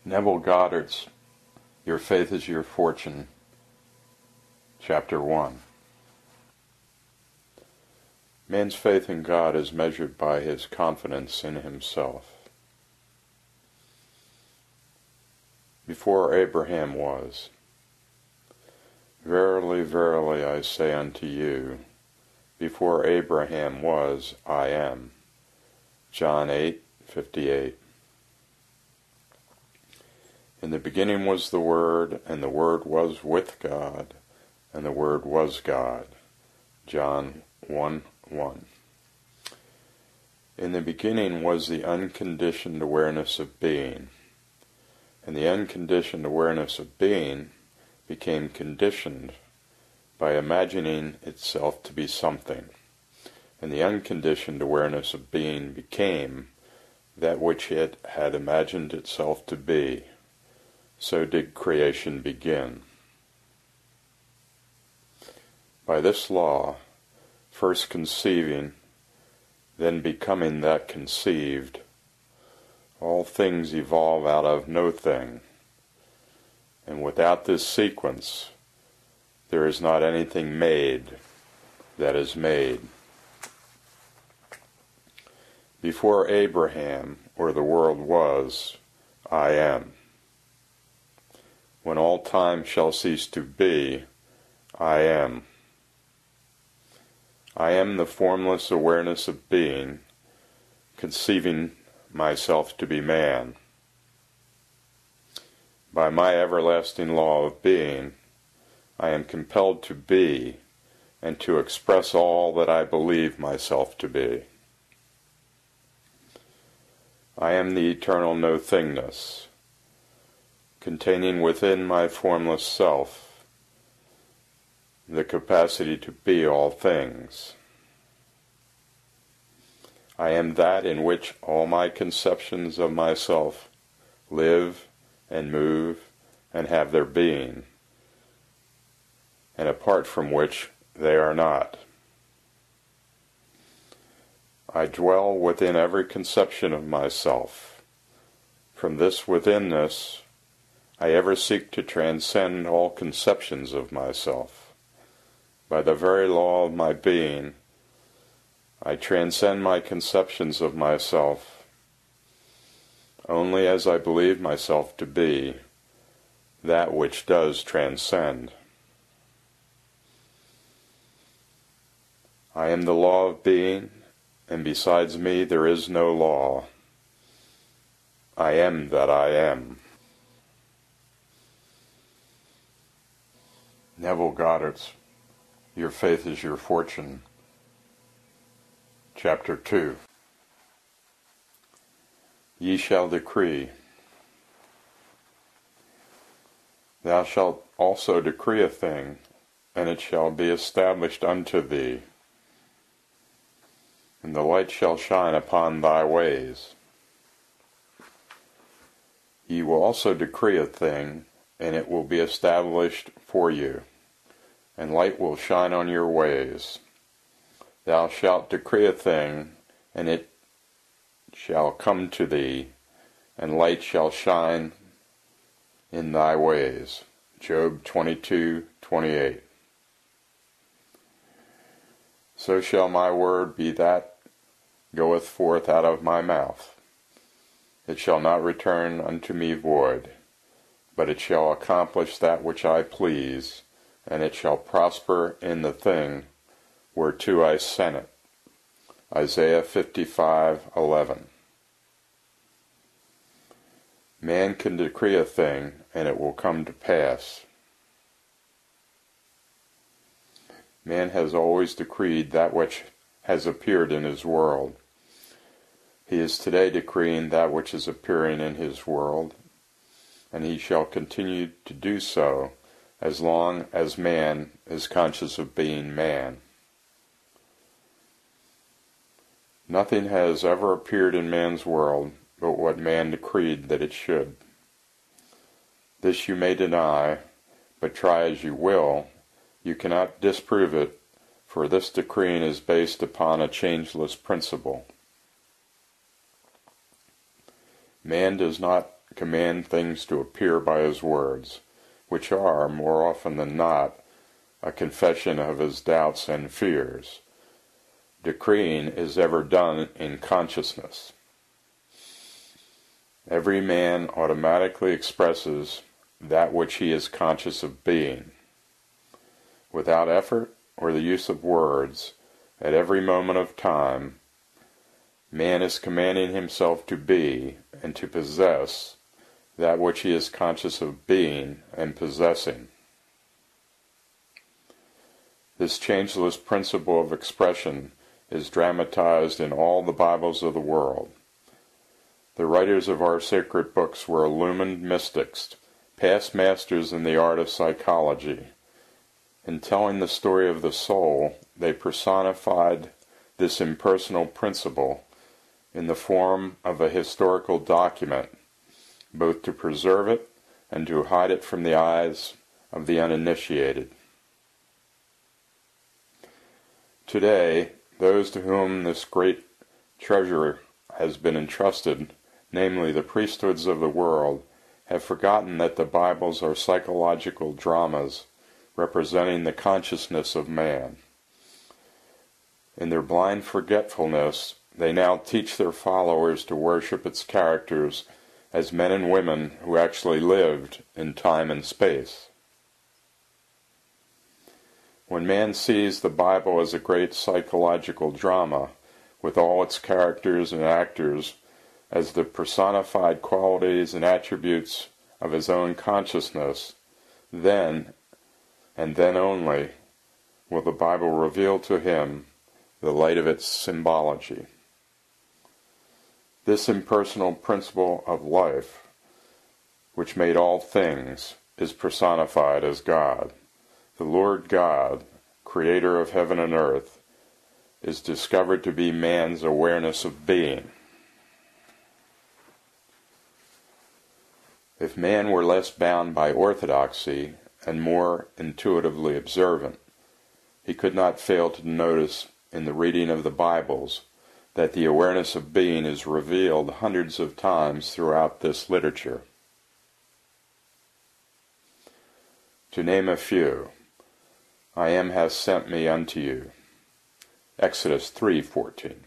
Neville Goddard's Your Faith is Your Fortune, Chapter 1. Man's faith in God is measured by his confidence in himself. Before Abraham was, verily, verily, I say unto you, before Abraham was, I am. John 8:58. In the beginning was the Word, and the Word was with God, and the Word was God. John 1:1. In the beginning was the unconditioned awareness of being, and the unconditioned awareness of being became conditioned by imagining itself to be something, and the unconditioned awareness of being became that which it had imagined itself to be. So did creation begin. By this law, first conceiving, then becoming that conceived, all things evolve out of no thing, and without this sequence, there is not anything made that is made. Before Abraham, or the world was, I am. When all time shall cease to be, I am. I am the formless awareness of being, conceiving myself to be man. By my everlasting law of being, I am compelled to be and to express all that I believe myself to be. I am the eternal no-thingness, containing within my formless self the capacity to be all things. I am that in which all my conceptions of myself live and move and have their being, and apart from which they are not. I dwell within every conception of myself. From this withinness, I ever seek to transcend all conceptions of myself. By the very law of my being, I transcend my conceptions of myself only as I believe myself to be that which does transcend. I am the law of being, and besides me there is no law. I am that I am. Neville Goddard's Your Faith is Your Fortune, Chapter 2. Ye shall decree. Thou shalt also decree a thing, and it shall be established unto thee, and the light shall shine upon thy ways. Ye will also decree a thing, and it will be established for you, and light will shine on your ways. Thou shalt decree a thing, and it shall come to thee, and light shall shine in thy ways. Job 22:28. So shall my word be that goeth forth out of my mouth. It shall not return unto me void, but it shall accomplish that which I please, and it shall prosper in the thing whereto I sent it. Isaiah 55:11. Man can decree a thing, and it will come to pass. Man has always decreed that which has appeared in his world. He is today decreeing that which is appearing in his world, and he shall continue to do so as long as man is conscious of being man. Nothing has ever appeared in man's world but what man decreed that it should. This you may deny, but try as you will, you cannot disprove it, for this decreeing is based upon a changeless principle. Man does not command things to appear by his words, which are, more often than not, a confession of his doubts and fears. Decreeing is ever done in consciousness. Every man automatically expresses that which he is conscious of being. Without effort or the use of words, at every moment of time, man is commanding himself to be and to possess that which he is conscious of being and possessing. This changeless principle of expression is dramatized in all the Bibles of the world. The writers of our sacred books were illumined mystics, past masters in the art of psychology. In telling the story of the soul, they personified this impersonal principle in the form of a historical document, both to preserve it and to hide it from the eyes of the uninitiated. Today, those to whom this great treasure has been entrusted, namely the priesthoods of the world, have forgotten that the Bibles are psychological dramas representing the consciousness of man. In their blind forgetfulness, they now teach their followers to worship its characters as men and women who actually lived in time and space. When man sees the Bible as a great psychological drama, with all its characters and actors as the personified qualities and attributes of his own consciousness, then, and then only, will the Bible reveal to him the light of its symbology. This impersonal principle of life, which made all things, is personified as God. The Lord God, creator of heaven and earth, is discovered to be man's awareness of being. If man were less bound by orthodoxy and more intuitively observant, he could not fail to notice in the reading of the Bibles that the awareness of being is revealed hundreds of times throughout this literature. To name a few, I am has sent me unto you. Exodus 3:14.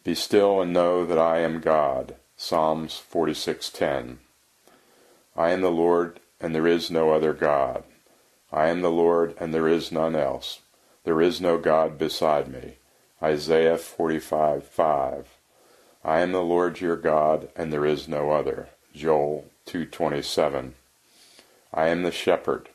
Be still and know that I am God. Psalms 46:10. I am the Lord, and there is no other God. I am the Lord, and there is none else. There is no God beside me. Isaiah 45:5. I am the Lord your God, and there is no other. Joel 2:27. I am the shepherd.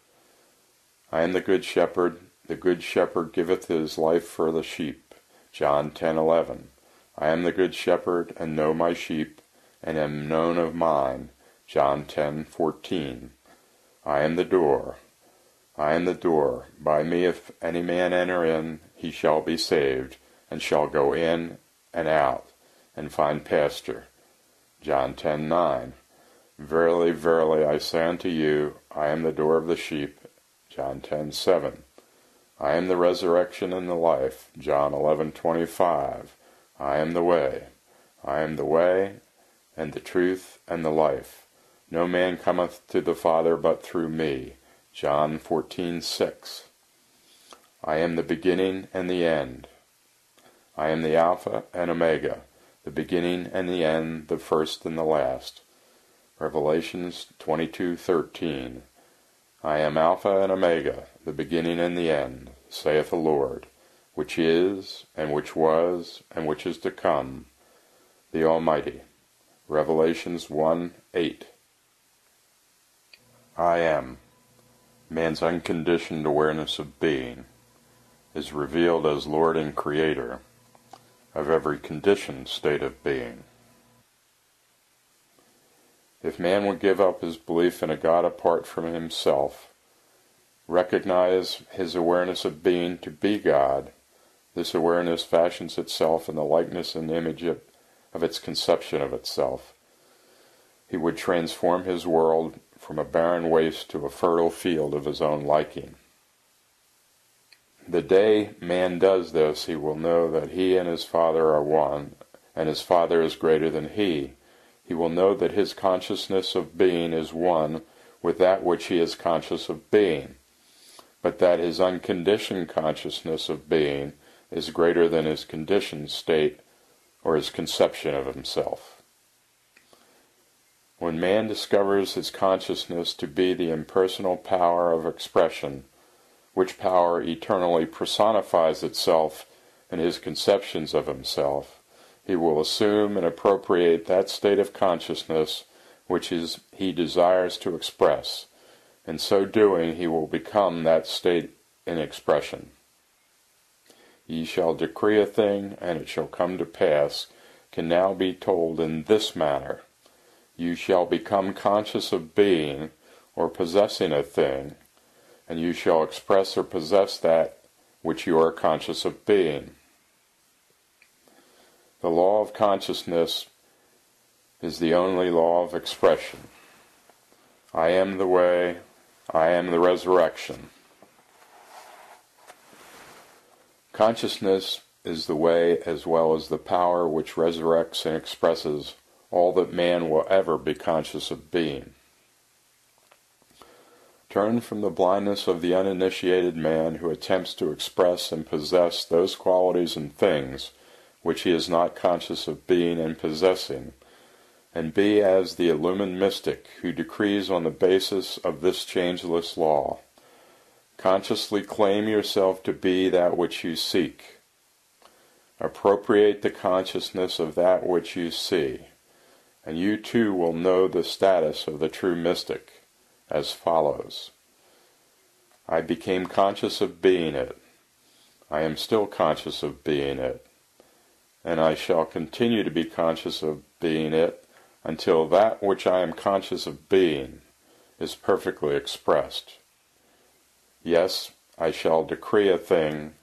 I am the good shepherd. The good shepherd giveth his life for the sheep. John 10:11. I am the good shepherd, and know my sheep, and am known of mine. John 10:14. I am the door. I am the door. By me if any man enter in, he shall be saved, and shall go in and out, and find pasture. John 10:9. Verily, verily, I say unto you, I am the door of the sheep. John 10:7. I am the resurrection and the life. John 11:25. I am the way. I am the way, and the truth, and the life. No man cometh to the Father but through me. John 14:6. I am the beginning and the end. I am the Alpha and Omega, the beginning and the end, the first and the last. Revelations 22:13. I am Alpha and Omega, the beginning and the end, saith the Lord, which is, and which was, and which is to come, the Almighty. Revelations 1:8. I am, man's unconditioned awareness of being, is revealed as Lord and Creator of every conditioned state of being. If man would give up his belief in a God apart from himself, recognize his awareness of being to be God, this awareness fashions itself in the likeness and image of its conception of itself. He would transform his world from a barren waste to a fertile field of his own liking. The day man does this, he will know that he and his Father are one, and his Father is greater than he. he will know that his consciousness of being is one with that which he is conscious of being, but that his unconditioned consciousness of being is greater than his conditioned state or his conception of himself. When man discovers his consciousness to be the impersonal power of expression, which power eternally personifies itself in his conceptions of himself, he will assume and appropriate that state of consciousness which he desires to express. In so doing, he will become that state in expression. Ye shall decree a thing, and it shall come to pass, can now be told in this manner. You shall become conscious of being, or possessing a thing, and you shall express or possess that which you are conscious of being. The law of consciousness is the only law of expression. I am the way, I am the resurrection. Consciousness is the way as well as the power which resurrects and expresses all that man will ever be conscious of being. Turn from the blindness of the uninitiated man who attempts to express and possess those qualities and things which he is not conscious of being and possessing, and be as the illumined mystic who decrees on the basis of this changeless law. Consciously claim yourself to be that which you seek. Appropriate the consciousness of that which you see, and you too will know the status of the true mystic, as follows. I became conscious of being it. I am still conscious of being it. And I shall continue to be conscious of being it until that which I am conscious of being is perfectly expressed. Yes, I shall decree a thing,